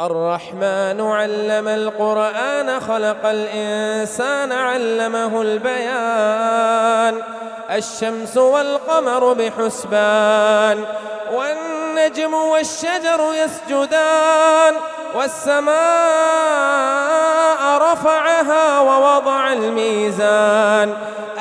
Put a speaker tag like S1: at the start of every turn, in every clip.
S1: الرحمن علم القرآن خلق الإنسان علمه البيان. الشمس والقمر بحسبان والنجم والشجر يسجدان والسماء رفعها ووضع الميزان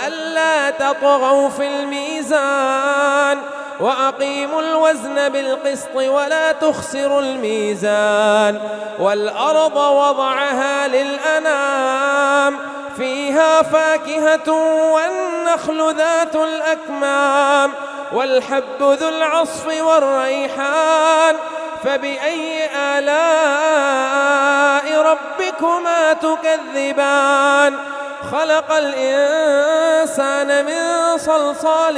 S1: ألا تطغوا في الميزان وأقيموا الوزن بالقسط ولا تخسروا الميزان. والأرض وضعها للأنام فيها فاكهة والنخل ذات الأكمام والحب ذو العصف والريحان فبأي آلاء ربكما تكذبان. خلق الإنسان من صلصال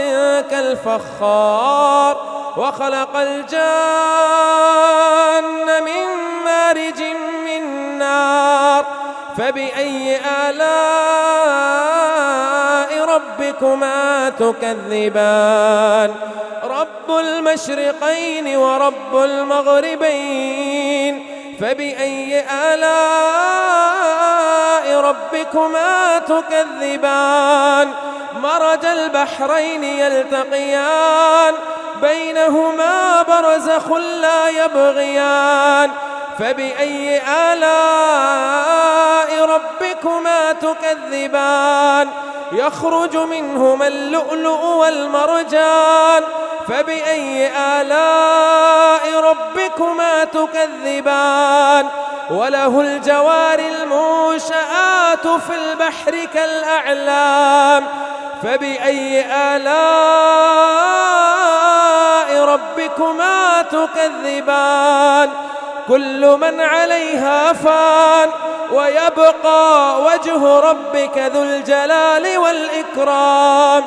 S1: كالفخار وخلق الجان من مارج من نار فبأي آلاء ربكما تكذبان. رب المشرقين ورب المغربين فبأي آلاء ربكما تكذبان. مرج البحرين يلتقيان بينهما برزخ لا يبغيان فبأي آلاء ربكما تكذبان. يخرج منهما اللؤلؤ والمرجان فبأي آلاء ربكما تكذبان. وله الجوار المنشآت في البحر كالأعلام فبأي آلاء ربكما تكذبان. كل من عليها فان ويبقى وجه ربك ذو الجلال والإكرام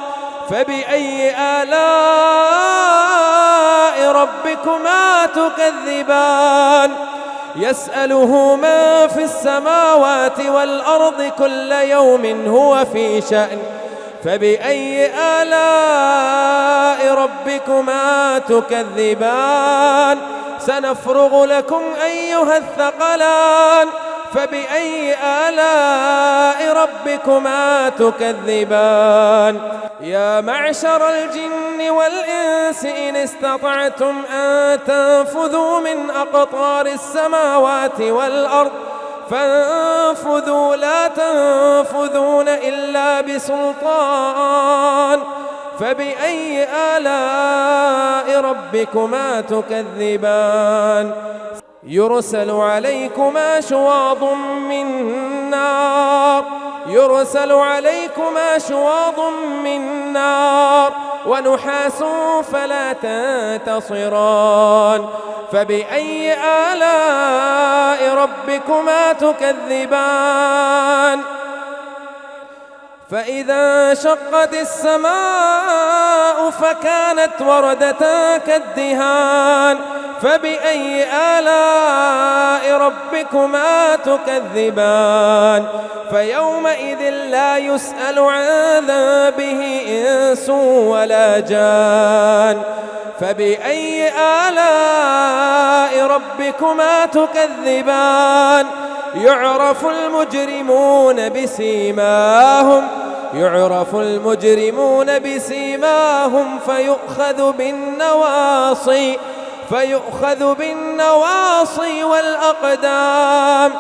S1: فبأي آلاء ربكما تكذبان. يسأله من في السماوات والأرض كل يوم هو في شأن فبأي آلاء ربكما تكذبان. سنفرغ لكم أيها الثقلان فبأي آلاء ربكما تكذبان. يا معشر الجن والإنس إن استطعتم أن تنفذوا من أقطار السماوات والأرض فانفذوا لا تنفذون إلا بسلطان فبأي آلاء ربكما تكذبان. يرسل عليكما شواظ من نار ونحاس فلا تنتصران فبأي آلاء ربكما تكذبان. فإذا انشقت السماء فكانت وردة كالدهان فبأي آلاء ربكما تكذبان. فيومئذ لا يسأل عن ذنبه إنس ولا جان فبأي آلاء ربكما تكذبان. يعرف المجرمون بسيماهم فيؤخذ بالنواصي والأقدام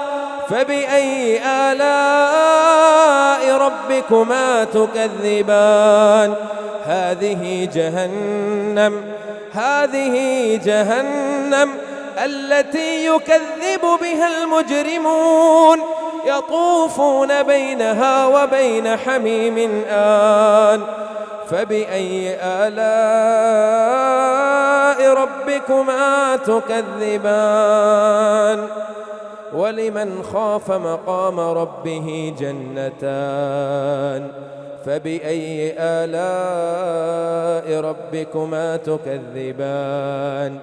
S1: فبأي آلاء ربكما تكذبان. هذه جهنم التي يكذب بها المجرمون يطوفون بينها وبين حميم آن فبأي آلاء ربكما تكذبان. ولمن خاف مقام ربه جنتان فبأي آلاء ربكما تكذبان.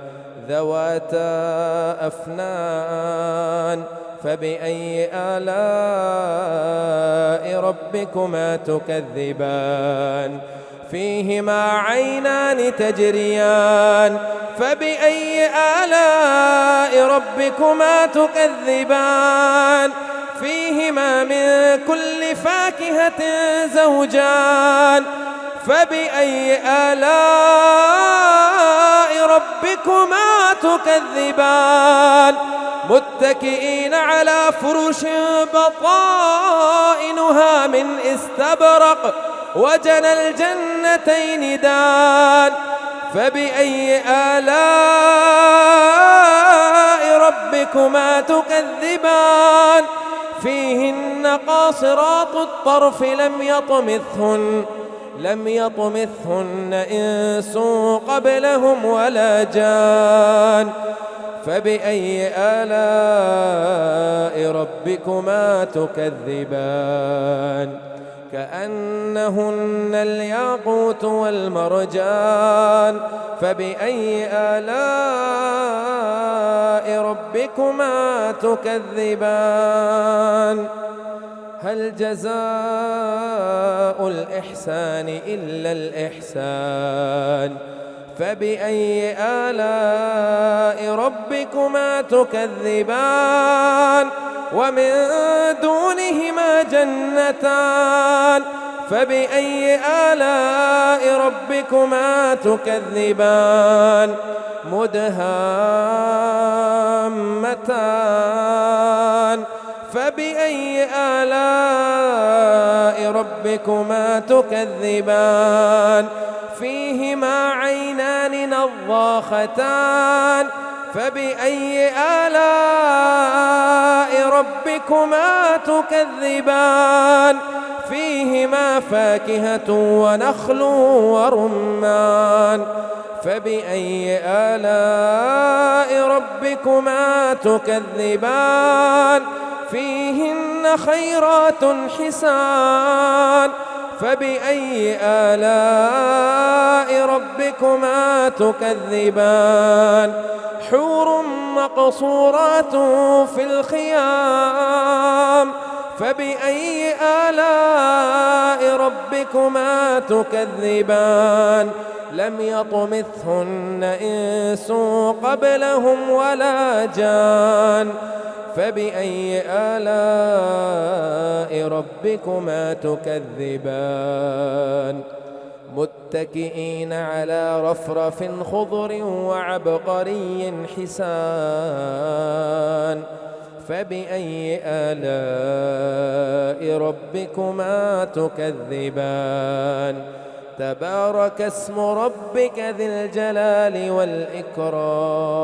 S1: ذواتا أفنان فبأي آلاء ربكما تكذبان. فيهما عينان تجريان فبأي آلاء ربكما تكذبان فيهما من كل فاكهة زوجان فبأي آلاء ربكما تكذبان متكئين على فرش بطائنها من استبرق وجنى الجنتين دان فبأي آلاء ربكما تكذبان فيهن قاصرات الطرف لم يطمثهن إنس قبلهم ولا جان فبأي آلاء ربكما تكذبان كأنهن الياقوت والمرجان فبأي آلاء ربكما تكذبان هل جزاء الإحسان إلا الإحسان فبأي آلاء ربكما تكذبان ومن دونهما جنتان فبأي آلاء ربكما تكذبان مدهامتان فبأي آلاء ربكما تكذبان فيهما عينان نضاختان فبأي آلاء ربكما تكذبان فيهما فاكهة ونخل ورمان فبأي آلاء ربكما تكذبان فيهن خيرات حسان فبأي آلاء ربكما تكذبان حور مقصورات في الخيام فبأي آلاء ربكما تكذبان لم يطمثهن إنس قبلهم ولا جان فبأي آلاء ربكما تكذبان متكئين على رفرف خضر وعبقري حسان فبأي آلاء ربكما تكذبان تبارك اسم ربك ذي الجلال والإكرام